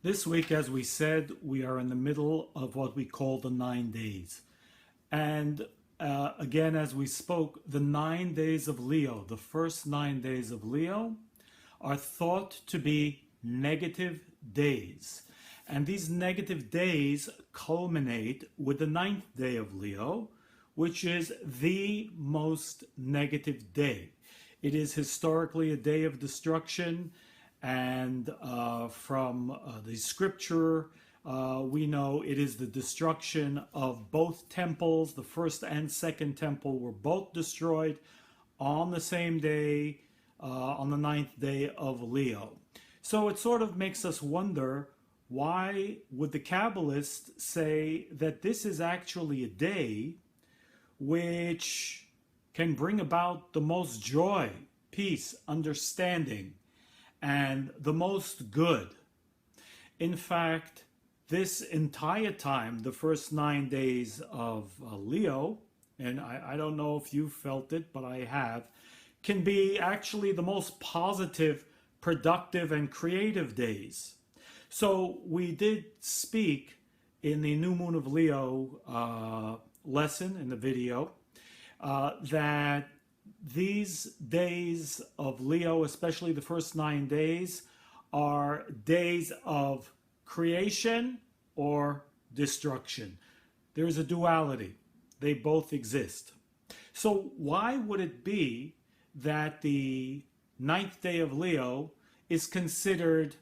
This week, as we said, we are in the middle of what we call the 9 days. And again, as we spoke, the 9 days of Leo, the first 9 days of Leo, are thought to be negative days. And these negative days culminate with the 9th day of Leo, which is the most negative day. It is historically a day of destruction, and from the scripture, we know it is the destruction of both temples. The first and second temple were both destroyed on the same day, on the 9th day of Leo. So it sort of makes us wonder, why would the Kabbalists say that this is actually a day which can bring about the most joy, peace, understanding, and the most good? In fact, this entire time, the first 9 days of Leo, and I don't know if you felt it, but I have, can be actually the most positive, productive, and creative days. So we did speak in the New Moon of Leo lesson in the video that these days of Leo, especially the first 9 days, are days of creation or destruction. There is a duality. They both exist. So why would it be that the 9th day of Leo is considered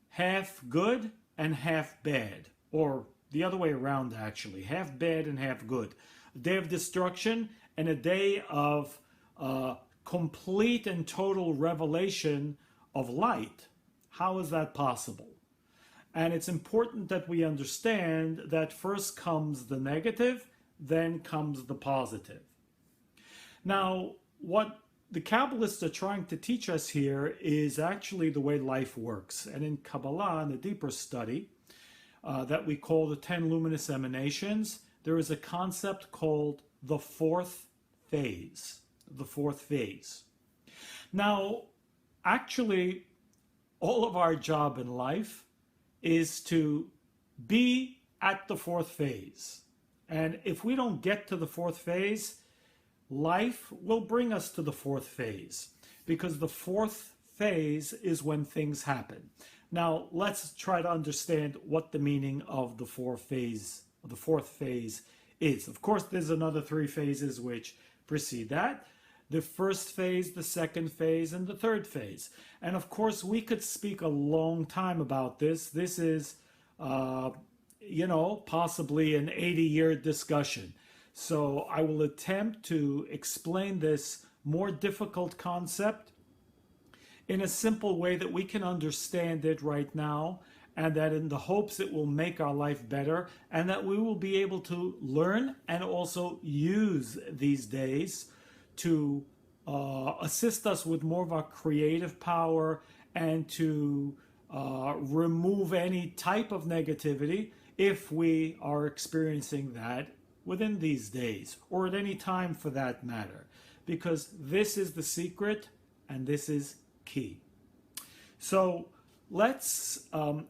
half good and half bad? Or the other way around, actually. Half bad and half good. A day of destruction and a day of complete and total revelation of light. How is that possible? And it's important that we understand that first comes the negative, then comes the positive. Now, what the Kabbalists are trying to teach us here is actually the way life works. And in Kabbalah, in a deeper study that we call the 10 Luminous Emanations, there is a concept called the fourth phase. The fourth phase. Now, actually, all of our job in life is to be at the fourth phase. And if we don't get to the fourth phase, life will bring us to the fourth phase, because the fourth phase is when things happen. Now, let's try to understand what the meaning of the fourth phase is. Of course, there's another 3 phases which precede that. The first phase, the second phase, and the third phase. And of course, we could speak a long time about this. This is, possibly an 80-year discussion. So I will attempt to explain this more difficult concept in a simple way that we can understand it right now, and that in the hopes it will make our life better, and that we will be able to learn and also use these days to assist us with more of our creative power, and to remove any type of negativity if we are experiencing that within these days, or at any time for that matter, because this is the secret and this is key. So let's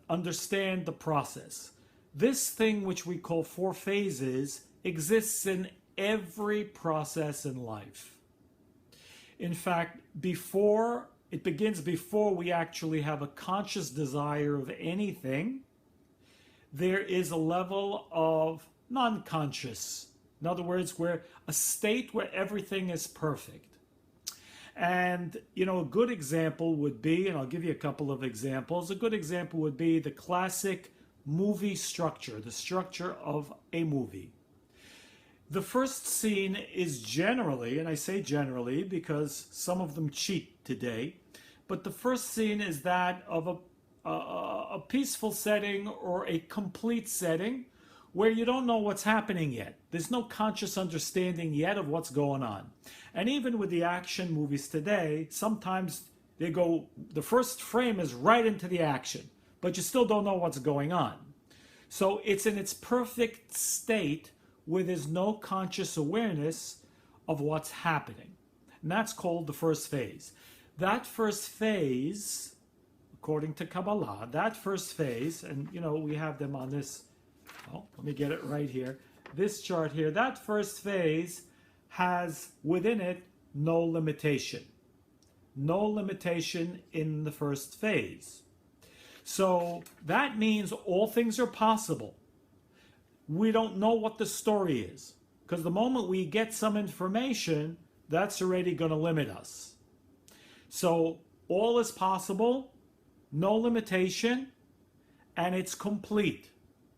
understand the process. This thing which we call 4 phases exists in every process in life. In fact, it begins before we actually have a conscious desire of anything. There is a level of non-conscious. In other words, where a state where everything is perfect. And, a good example would be, and I'll give you a couple of examples, a good example would be the classic movie structure, the structure of a movie. The first scene is generally, and I say generally because some of them cheat today, but the first scene is that of a peaceful setting or a complete setting where you don't know what's happening yet. There's no conscious understanding yet of what's going on. And even with the action movies today, sometimes the first frame is right into the action, but you still don't know what's going on. So it's in its perfect state where there's no conscious awareness of what's happening. And that's called the first phase. That first phase, according to Kabbalah, that first phase, and we have them on this, let me get it right here. This chart here, that first phase has within it no limitation. No limitation in the first phase. So that means all things are possible. We don't know what the story is, because the moment we get some information, that's already going to limit us. So all is possible, no limitation, and it's complete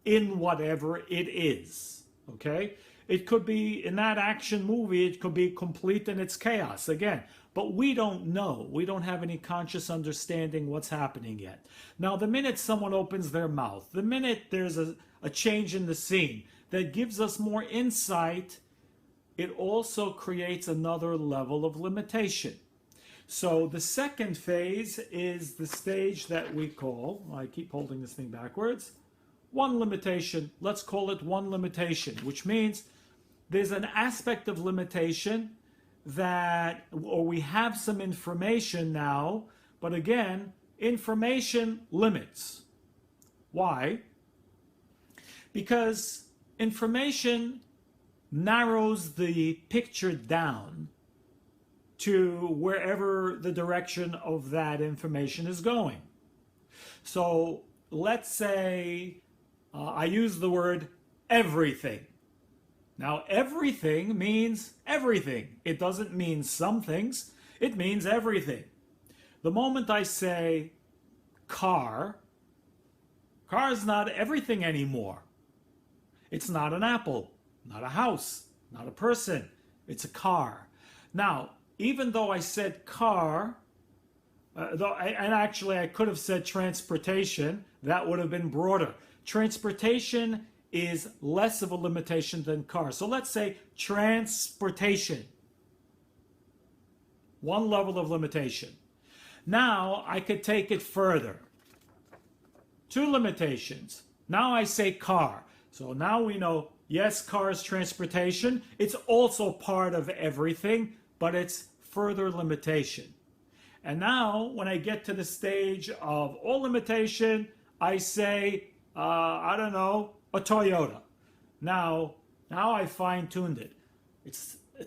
in whatever it is. Okay? It could be, in that action movie, it could be complete in its chaos again. But we don't know. We don't have any conscious understanding what's happening yet. Now, the minute someone opens their mouth, the minute there's a change in the scene that gives us more insight, it also creates another level of limitation. So the second phase is the stage that we call, I keep holding this thing backwards, one limitation. Let's call it one limitation, which means there's an aspect of limitation that, or we have some information now, but again, information limits. Why? Because information narrows the picture down to wherever the direction of that information is going. So let's say I use the word everything. Now, everything means everything. It doesn't mean some things. It means everything. The moment I say car is not everything anymore. It's not an apple, not a house, not a person. It's a car. Now, even though I said car, and actually I could have said transportation, that would have been broader. Transportation is less of a limitation than car. So let's say transportation. One level of limitation. Now I could take it further. Two limitations. Now I say car. So now we know, yes, car is transportation. It's also part of everything, but it's further limitation. And now when I get to the stage of all limitation, I say, I don't know, a Toyota. Now I fine-tuned it.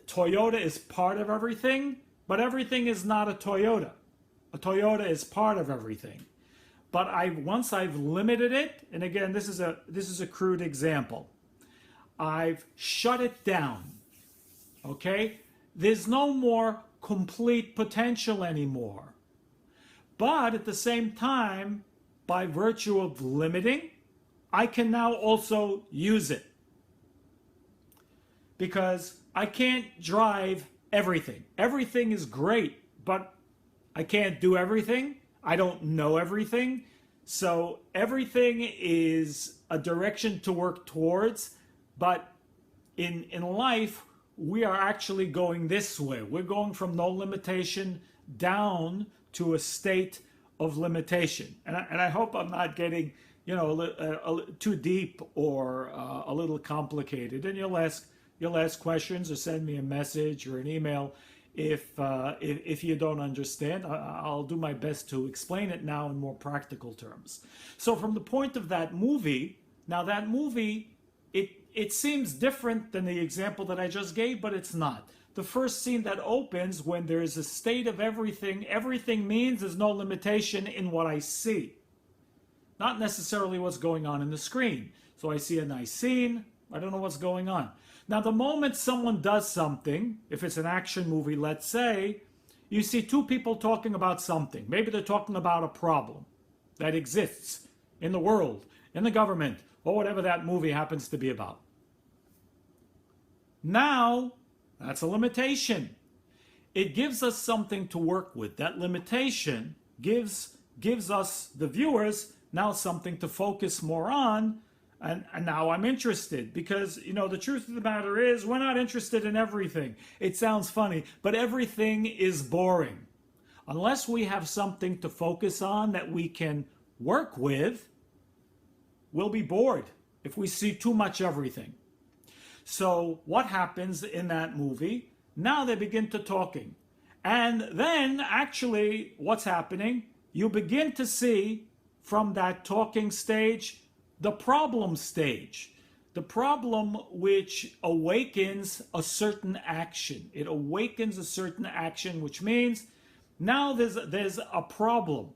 Toyota is part of everything, but everything is not a Toyota. A Toyota is part of everything. But once I've limited it, and again, this is a crude example. I've shut it down. Okay? There's no more complete potential anymore. But at the same time, by virtue of limiting, I can now also use it. Because I can't drive everything. Everything is great, but I can't do everything. I don't know everything. So everything is a direction to work towards, but in life, we are actually going this way. We're going from no limitation down to a state of limitation. And I hope I'm not getting too deep or a little complicated. And you'll ask questions or send me a message or an email if you don't understand. I'll do my best to explain it now in more practical terms. So from the point of that movie, now that movie, it seems different than the example that I just gave, but it's not. The first scene that opens when there's a state of everything, everything means there's no limitation in what I see. Not necessarily what's going on in the screen. So I see a nice scene, I don't know what's going on. Now the moment someone does something, if it's an action movie, let's say, you see two people talking about something. Maybe they're talking about a problem that exists in the world, in the government, or whatever that movie happens to be about. Now, that's a limitation. It gives us something to work with. That limitation gives us, the viewers, now something to focus more on, and now I'm interested, because, the truth of the matter is, we're not interested in everything. It sounds funny, but everything is boring. Unless we have something to focus on that we can work with, we'll be bored if we see too much everything. So what happens in that movie? Now they begin to talking. And then actually what's happening? you begin to see from that talking stage the problem stage. The problem which awakens a certain action. It awakens a certain action, which means now there's a problem,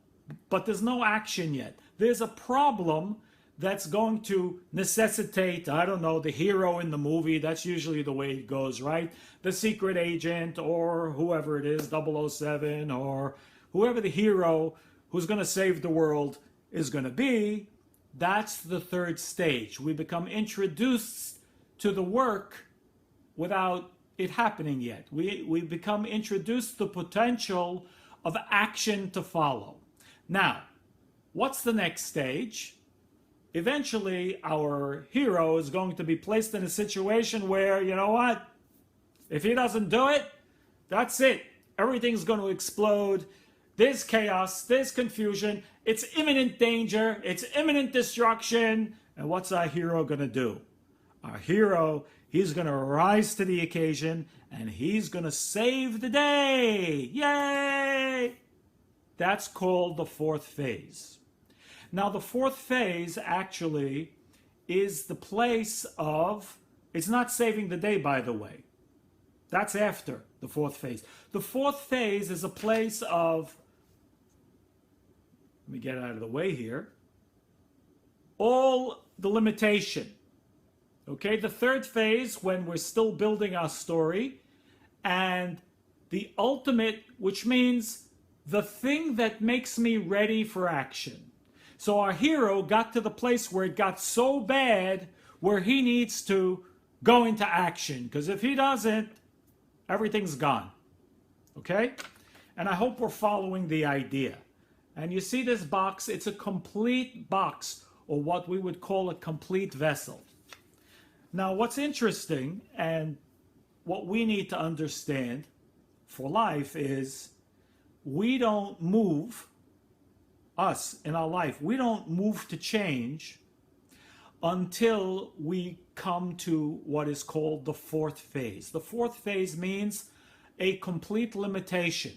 but there's no action yet. There's a problem that's going to necessitate, I don't know, the hero in the movie. That's usually the way it goes, right? The secret agent or whoever it is, 007, or whoever the hero who's going to save the world is going to be. That's the third stage. We become introduced to the work without it happening yet. We become introduced to the potential of action to follow. Now, what's the next stage? Eventually, our hero is going to be placed in a situation where, you know what? If he doesn't do it, that's it. Everything's going to explode. There's chaos, there's confusion, it's imminent danger, it's imminent destruction. And what's our hero going to do? Our hero, he's going to rise to the occasion and he's going to save the day. Yay! That's called the fourth phase. Now, the fourth phase actually is the place of, it's not saving the day, by the way. That's after the fourth phase. The fourth phase is a place of, let me get out of the way here, all the limitation. Okay, the third phase, when we're still building our story, and the ultimate, which means the thing that makes me ready for action. So our hero got to the place where it got so bad where he needs to go into action, because if he doesn't, everything's gone. Okay? And I hope we're following the idea. And you see this box, it's a complete box, or what we would call a complete vessel. Now, what's interesting and what we need to understand for life is we don't move, us in our life, we don't move to change until we come to what is called the fourth phase. The fourth phase means a complete limitation.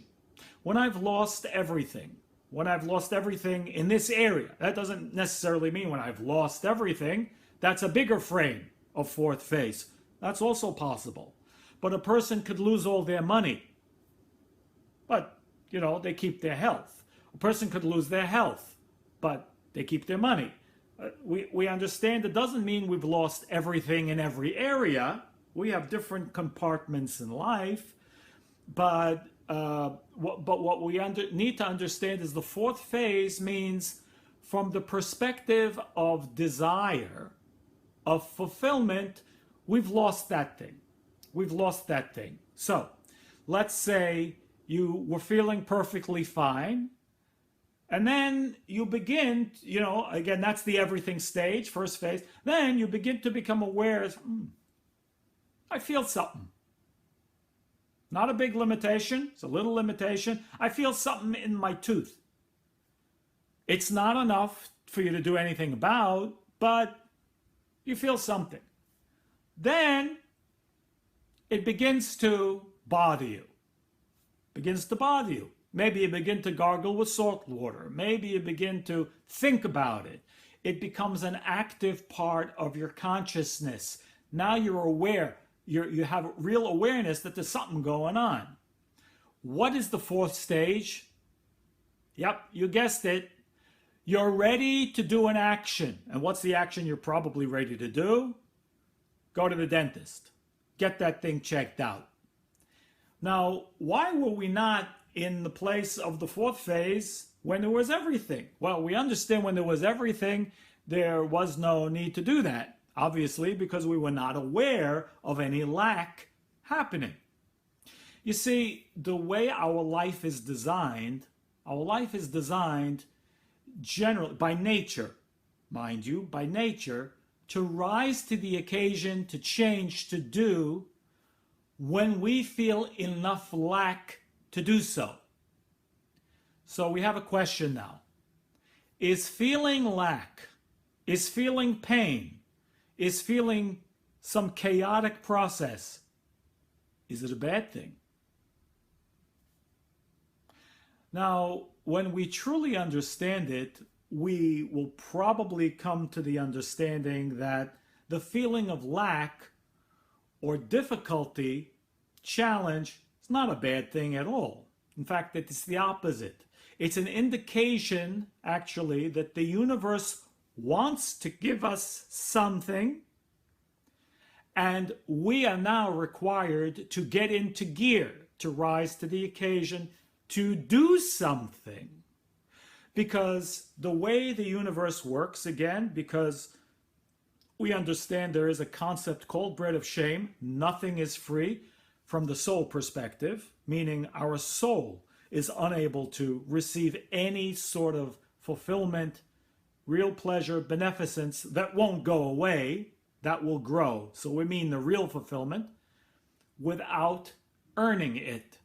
When I've lost everything, in this area, that doesn't necessarily mean when I've lost everything. That's a bigger frame of fourth phase. That's also possible. But a person could lose all their money, but, you know, they keep their health. A person could lose their health, but they keep their money. We understand it doesn't mean we've lost everything in every area. We have different compartments in life, but what we need to understand is the fourth phase means from the perspective of desire, of fulfillment, we've lost that thing. We've lost that thing. So let's say you were feeling perfectly fine, and then you begin, you know, again, that's the everything stage, first phase. Then you begin to become aware of, I feel something. Not a big limitation, it's a little limitation. I feel something in my tooth. It's not enough for you to do anything about, but you feel something. Then it begins to bother you. Begins to bother you. Maybe you begin to gargle with salt water. Maybe you begin to think about it. It becomes an active part of your consciousness. Now you're aware. You have real awareness that there's something going on. What is the fourth stage? Yep, you guessed it. You're ready to do an action. And what's the action you're probably ready to do? Go to the dentist. Get that thing checked out. Now, why were we not in the place of the fourth phase when there was everything? Well, we understand when there was everything, there was no need to do that. Obviously, because we were not aware of any lack happening. You see, the way our life is designed generally, by nature, mind you, by nature, to rise to the occasion, to change, to do, when we feel enough lack to do so. So we have a question now. Is feeling lack, is feeling pain, is feeling some chaotic process, is it a bad thing? Now, when we truly understand it, we will probably come to the understanding that the feeling of lack or difficulty, challenge, is not a bad thing at all. In fact, it's the opposite. It's an indication, actually, that the universe wants to give us something, and we are now required to get into gear, to rise to the occasion, to do something. Because the way the universe works, again, because we understand there is a concept called bread of shame, nothing is free from the soul perspective, meaning our soul is unable to receive any sort of fulfillment, real pleasure, beneficence that won't go away, that will grow. So we mean the real fulfillment without earning it.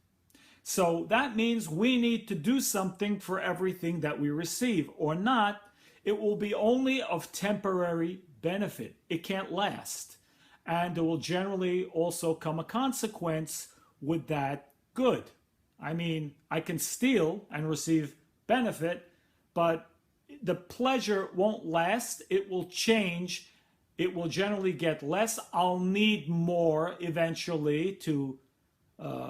So that means we need to do something for everything that we receive, or not, it will be only of temporary benefit. It can't last. And there will generally also come a consequence with that good. I mean, I can steal and receive benefit, but the pleasure won't last. It will change. It will generally get less. I'll need more eventually to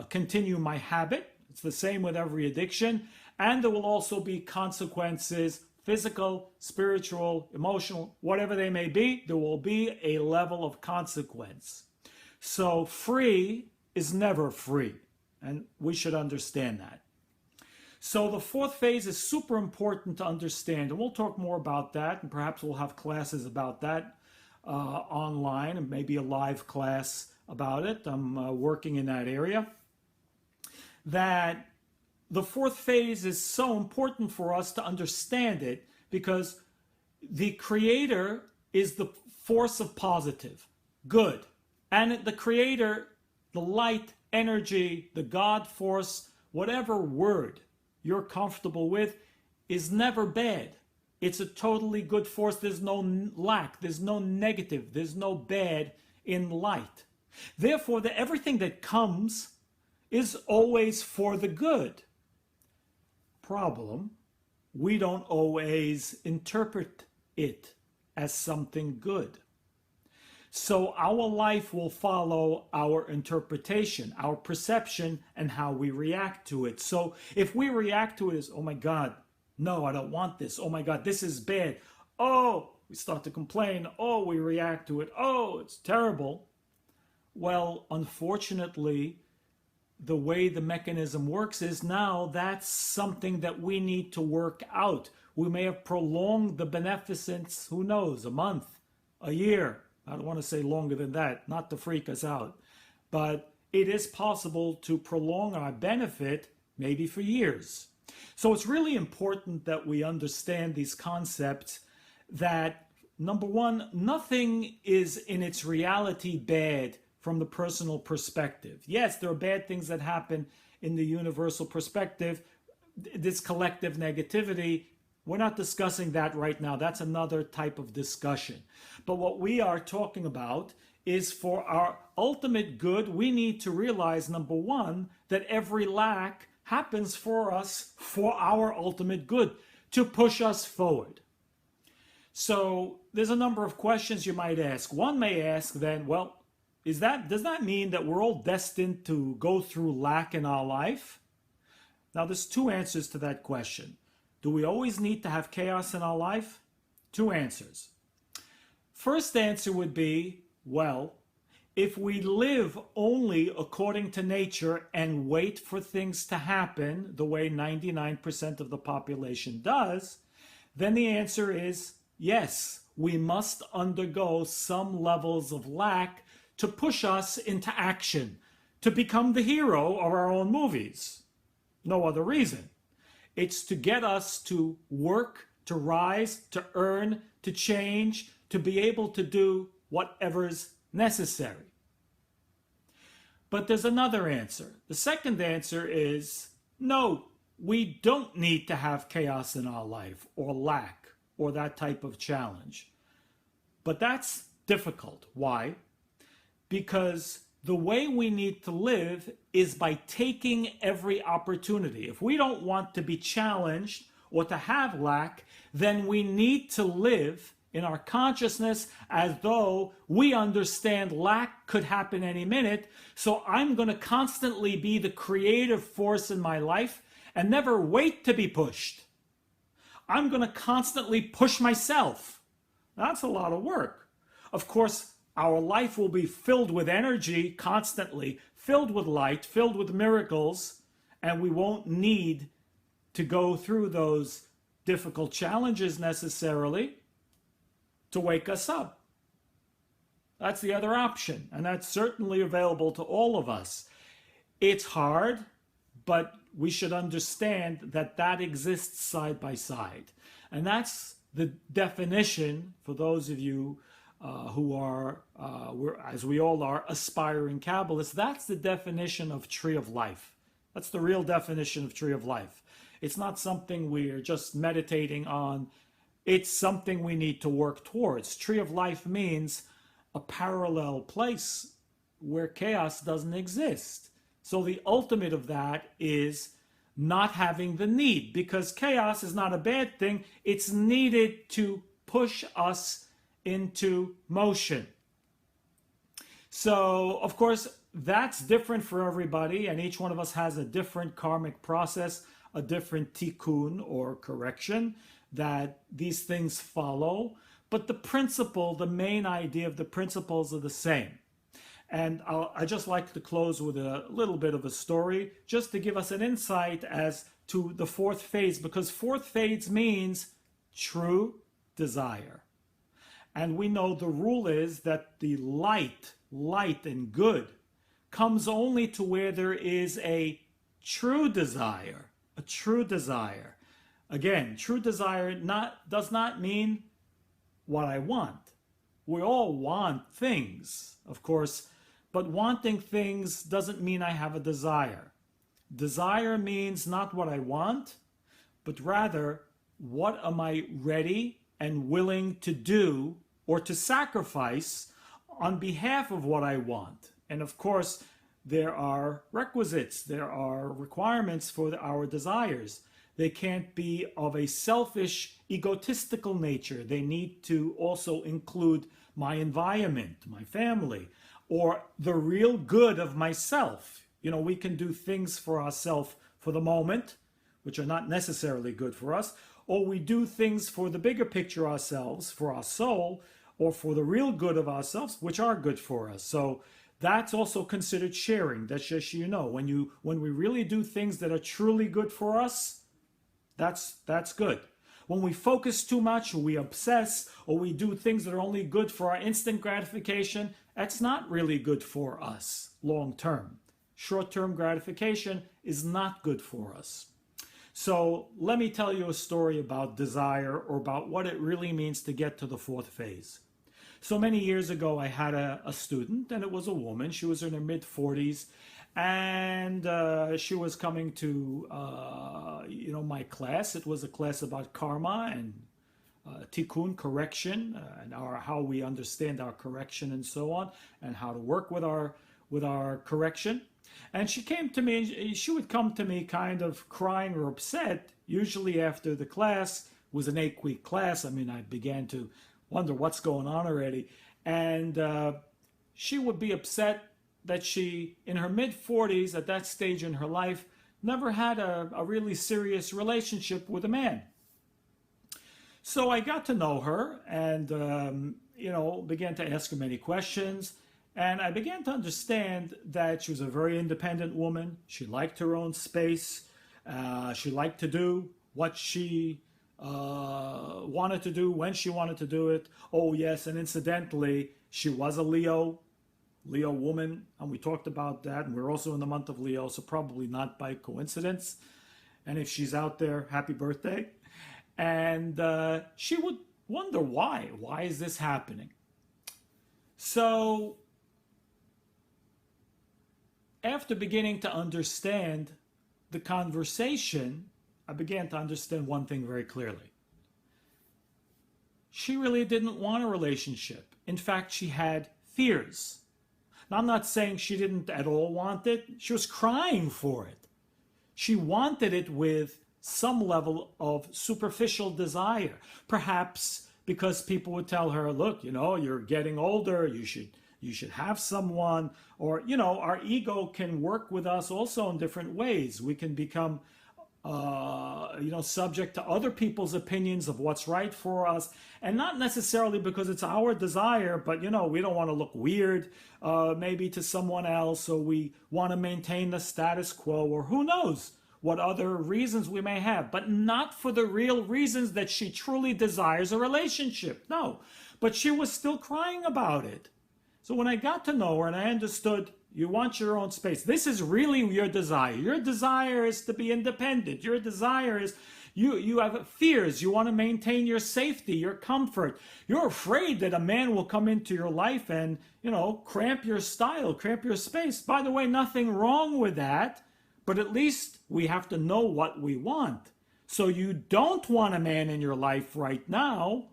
continue my habit. It's the same with every addiction. And there will also be consequences, physical, spiritual, emotional, whatever they may be. There will be a level of consequence. So free is never free. And we should understand that. So the fourth phase is super important to understand. And we'll talk more about that. And perhaps we'll have classes about that online, and maybe a live class about it. I'm working in that area. That the fourth phase is so important for us to understand it, because the Creator is the force of positive, good. And the Creator, the light, energy, the God force, whatever word you're comfortable with, is never bad. It's a totally good force. There's no lack, there's no negative, there's no bad in light. Therefore, everything that comes is always for the good. Problem, we don't always interpret it as something good. So our life will follow our interpretation, our perception, and how we react to it. So if we react to it as, oh my God, no, I don't want this. Oh my God, this is bad. Oh, we start to complain. Oh, we react to it. Oh, it's terrible. Well, unfortunately, the way the mechanism works is now that's something that we need to work out. We may have prolonged the beneficence, who knows, a month, a year. I don't want to say longer than that, not to freak us out. But it is possible to prolong our benefit maybe for years. So it's really important that we understand these concepts, that number one, nothing is in its reality bad from the personal perspective. Yes, there are bad things that happen in the universal perspective, this collective negativity. We're not discussing that right now. That's another type of discussion. But what we are talking about is for our ultimate good, we need to realize, number one, that every lack happens for us for our ultimate good, to push us forward. So there's a number of questions you might ask. One may ask then, well, does that mean that we're all destined to go through lack in our life? Now, there's two answers to that question. Do we always need to have chaos in our life? Two answers. First answer would be, well, if we live only according to nature and wait for things to happen the way 99% of the population does, then the answer is yes, we must undergo some levels of lack to push us into action, to become the hero of our own movies. No other reason. It's to get us to work, to rise, to earn, to change, to be able to do whatever's necessary. But there's another answer. The second answer is, no, we don't need to have chaos in our life, or lack, or that type of challenge. But that's difficult. Why? Because The way we need to live is by taking every opportunity. If we don't want to be challenged or to have lack, then we need to live in our consciousness as though we understand lack could happen any minute. So I'm going to constantly be the creative force in my life and never wait to be pushed. I'm going to constantly push myself. That's a lot of work. Of course, our life will be filled with energy constantly, filled with light, filled with miracles, and we won't need to go through those difficult challenges necessarily to wake us up. That's the other option, and that's certainly available to all of us. It's hard, but we should understand that that exists side by side. And that's the definition for those of you who are, as we all are, aspiring Kabbalists. That's the definition of tree of life. That's the real definition of tree of life. It's not something we're just meditating on. It's something we need to work towards. Tree of life means a parallel place where chaos doesn't exist. So the ultimate of that is not having the need, because chaos is not a bad thing. It's needed to push us into motion. So, of course, that's different for everybody, and each one of us has a different karmic process, a different tikkun or correction that these things follow. But the principle, the main idea of the principles are the same. And I just like to close with a little bit of a story, just to give us an insight as to the fourth phase, because fourth phase means true desire. And we know the rule is that the light and good comes only to where there is a true desire, a true desire. Again, true desire does not mean what I want. We all want things, of course, but wanting things doesn't mean I have a desire. Desire means not what I want, but rather what am I ready and willing to do or to sacrifice on behalf of what I want. And of course, there are requisites, there are requirements for our desires. They can't be of a selfish, egotistical nature. They need to also include my environment, my family, or the real good of myself. You know, we can do things for ourselves for the moment, which are not necessarily good for us, or we do things for the bigger picture ourselves, for our soul, or for the real good of ourselves, which are good for us. So that's also considered sharing. That's just, you know, when we really do things that are truly good for us, that's good. When we focus too much, or we obsess, or we do things that are only good for our instant gratification, that's not really good for us long term. Short-term gratification is not good for us. So let me tell you a story about desire, or about what it really means to get to the fourth phase. So many years ago, I had a student, and it was a woman. She was in her mid-40s, and she was coming to my class. It was a class about karma and tikkun, correction, and how we understand our correction and so on, and how to work with our correction. And she came to me, and she would come to me kind of crying or upset, usually after the class. It was an 8-week class. I mean, I began to wonder what's going on already. And she would be upset that she, in her mid-40s, at that stage in her life, never had a really serious relationship with a man. So I got to know her and, began to ask her many questions. And I began to understand that she was a very independent woman. She liked her own space. She liked to do what she wanted to do when she wanted to do it. Oh, yes, and incidentally, she was a Leo woman, and we talked about that, and we're also in the month of Leo, so probably not by coincidence. And if she's out there, happy birthday. And she would wonder why is this happening? So after beginning to understand the conversation, I began to understand one thing very clearly. She really didn't want a relationship. In fact, she had fears. Now, I'm not saying she didn't at all want it. She was crying for it. She wanted it with some level of superficial desire. Perhaps because people would tell her, look, you're getting older, you should have someone. Or, our ego can work with us also in different ways. We can become subject to other people's opinions of what's right for us, and not necessarily because it's our desire, but we don't want to look weird maybe to someone else, or we want to maintain the status quo, or who knows what other reasons we may have, but not for the real reasons that she truly desires a relationship. No, but she was still crying about it. So when I got to know her and I understood, you want your own space. This is really your desire. Your desire is to be independent. Your desire is you have fears. You want to maintain your safety, your comfort. You're afraid that a man will come into your life and, cramp your style, cramp your space. By the way, nothing wrong with that, but at least we have to know what we want. So you don't want a man in your life right now.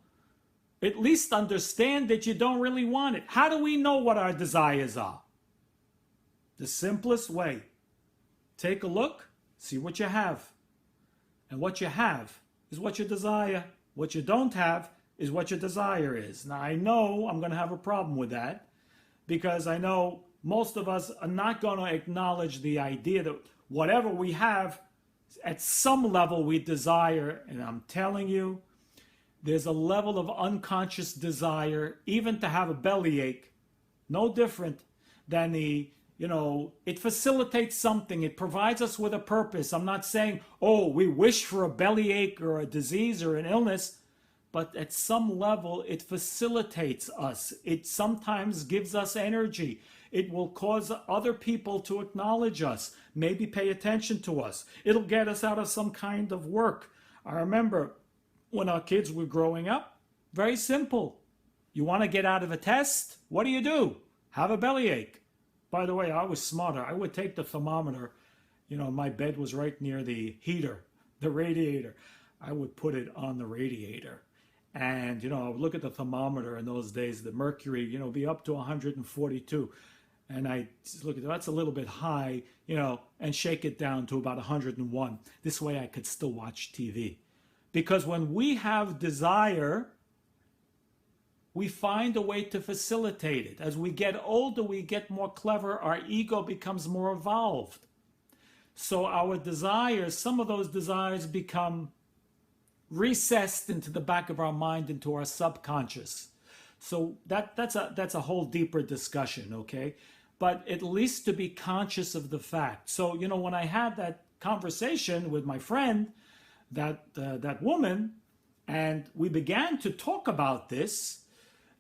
At least understand that you don't really want it. How do we know what our desires are? The simplest way. Take a look, see what you have. And what you have is what you desire. What you don't have is what your desire is. Now, I know I'm going to have a problem with that, because I know most of us are not going to acknowledge the idea that whatever we have, at some level we desire. And I'm telling you, there's a level of unconscious desire, even to have a bellyache, no different than it facilitates something. It provides us with a purpose. I'm not saying, we wish for a bellyache or a disease or an illness, but at some level it facilitates us. It sometimes gives us energy. It will cause other people to acknowledge us, maybe pay attention to us. It'll get us out of some kind of work. I remember when our kids were growing up, very simple. You want to get out of a test? What do? Have a bellyache. By the way, I was smarter. I would take the thermometer. My bed was right near the heater, the radiator. I would put it on the radiator. And, I would look at the thermometer in those days, the mercury, be up to 142. And I look at that's a little bit high, and shake it down to about 101. This way I could still watch TV. Because when we have desire, we find a way to facilitate it. As we get older, we get more clever. Our ego becomes more evolved. So our desires, some of those desires become recessed into the back of our mind, into our subconscious. So that's a whole deeper discussion, okay? But at least to be conscious of the fact. So, when I had that conversation with my friend, that woman, and we began to talk about this,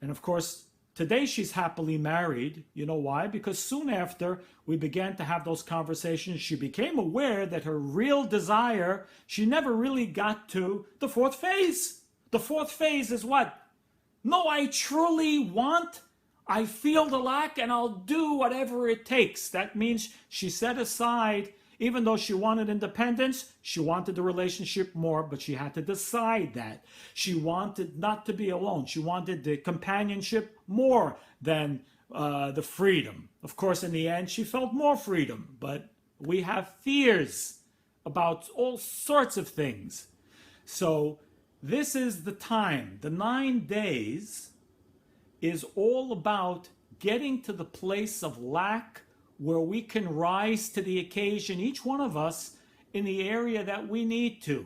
and of course, today she's happily married. You know why? Because soon after we began to have those conversations, she became aware that her real desire, she never really got to the fourth phase. The fourth phase is what? No, I truly want, I feel the lack, and I'll do whatever it takes. That means she set aside, even though she wanted independence, she wanted the relationship more, but she had to decide that. She wanted not to be alone. She wanted the companionship more than the freedom. Of course, in the end, she felt more freedom, but we have fears about all sorts of things. So this is the time. The 9 days is all about getting to the place of lack where we can rise to the occasion, each one of us, in the area that we need to.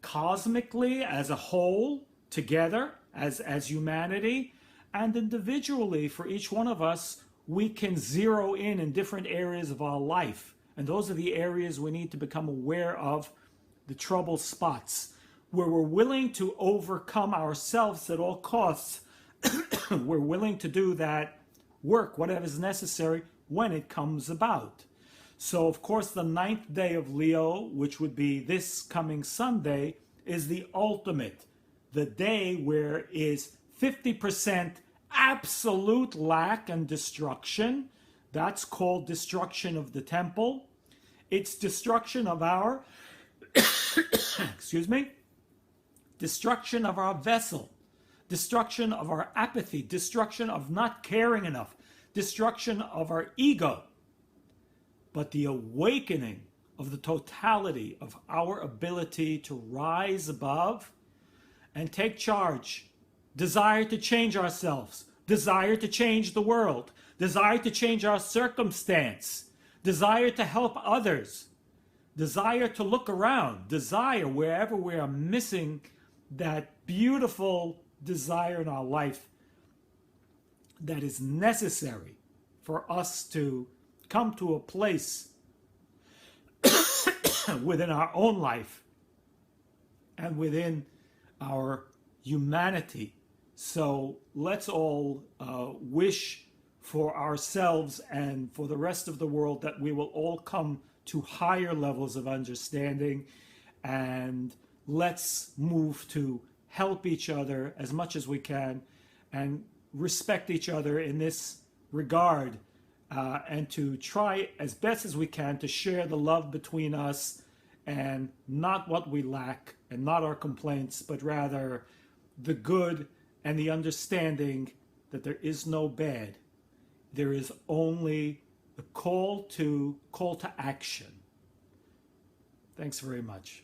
Cosmically, as a whole, together, as humanity, and individually, for each one of us, we can zero in different areas of our life. And those are the areas we need to become aware of, the trouble spots, where we're willing to overcome ourselves at all costs. We're willing to do that work, whatever is necessary, when it comes about. So, of course, the 9th day of Leo, which would be this coming Sunday, is the ultimate. The day where is 50% absolute lack and destruction. That's called destruction of the temple. It's destruction of our, destruction of our vessel, destruction of our apathy, destruction of not caring enough, destruction of our ego, but the awakening of the totality of our ability to rise above and take charge, desire to change ourselves, desire to change the world, desire to change our circumstance, desire to help others, desire to look around, desire wherever we are missing that beautiful desire in our life that is necessary for us to come to a place within our own life and within our humanity. So let's all wish for ourselves and for the rest of the world that we will all come to higher levels of understanding, and let's move to help each other as much as we can and respect each other in this regard, and to try as best as we can to share the love between us, and not what we lack and not our complaints, but rather the good and the understanding that there is no bad. There is only the call to action. Thanks very much.